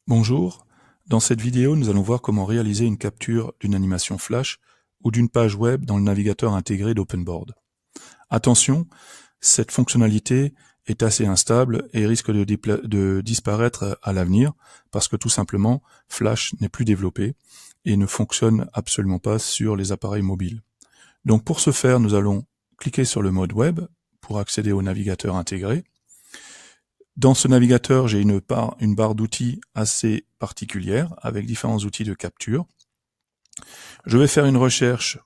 Bonjour, dans cette vidéo nous allons voir comment réaliser une capture d'une animation flash ou d'une page web dans le navigateur intégré d'OpenBoard. Attention, cette fonctionnalité est assez instable et risque de disparaître à l'avenir parce que tout simplement Flash n'est plus développé et ne fonctionne absolument pas sur les appareils mobiles. Donc pour ce faire, nous allons cliquer sur le mode web pour accéder au navigateur intégré. Dans ce navigateur, j'ai une barre d'outils assez particulière avec différents outils de capture. Je vais faire une recherche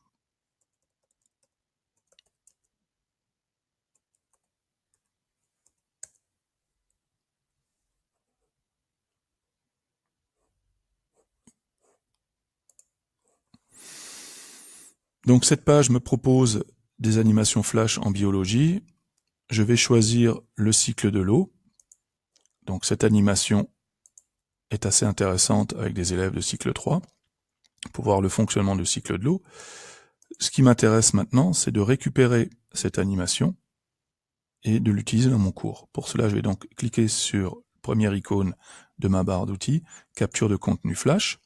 Donc cette page me propose des animations flash en biologie. Je vais choisir le cycle de l'eau. Donc cette animation est assez intéressante avec des élèves de cycle 3 pour voir le fonctionnement du cycle de l'eau. Ce qui m'intéresse maintenant, c'est de récupérer cette animation et de l'utiliser dans mon cours. Pour cela, je vais donc cliquer sur la première icône de ma barre d'outils, capture de contenu flash.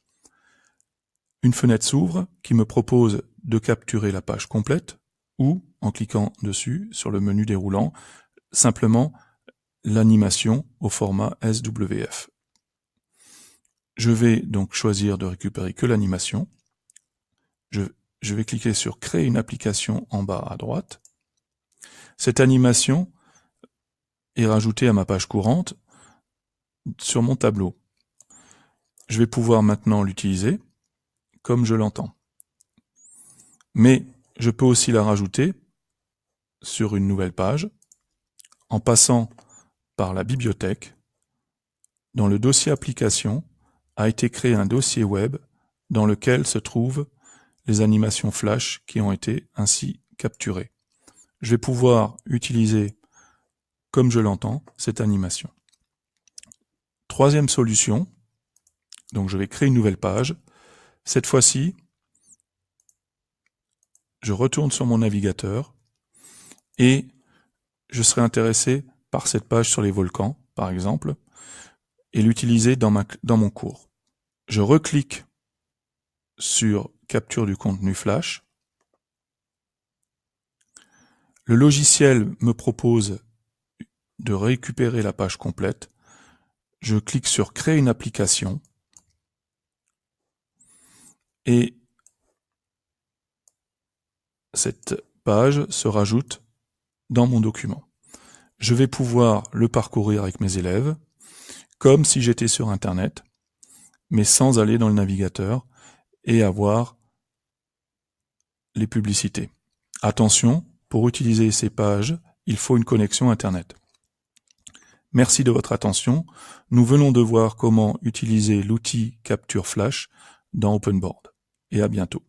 Une fenêtre s'ouvre qui me propose de capturer la page complète ou, en cliquant dessus, sur le menu déroulant, simplement l'animation au format SWF. Je vais donc choisir de récupérer que l'animation. Je vais cliquer sur Créer une application en bas à droite. Cette animation est rajoutée à ma page courante sur mon tableau. Je vais pouvoir maintenant l'utiliser comme je l'entends. Mais je peux aussi la rajouter sur une nouvelle page en passant par la bibliothèque. Dans le dossier application a été créé un dossier web dans lequel se trouvent les animations flash qui ont été ainsi capturées. Je vais pouvoir utiliser, comme je l'entends, cette animation. Troisième solution, donc je vais créer une nouvelle page. Cette fois-ci, je retourne sur mon navigateur et je serai intéressé par cette page sur les volcans, par exemple, et l'utiliser dans mon cours. Je reclique sur capture du contenu flash. Le logiciel me propose de récupérer la page complète. Je clique sur créer une application et cette page se rajoute dans mon document. Je vais pouvoir le parcourir avec mes élèves comme si j'étais sur Internet, mais sans aller dans le navigateur et avoir les publicités. Attention, pour utiliser ces pages, il faut une connexion Internet. Merci de votre attention. Nous venons de voir comment utiliser l'outil Capture Flash dans OpenBoard. Et à bientôt.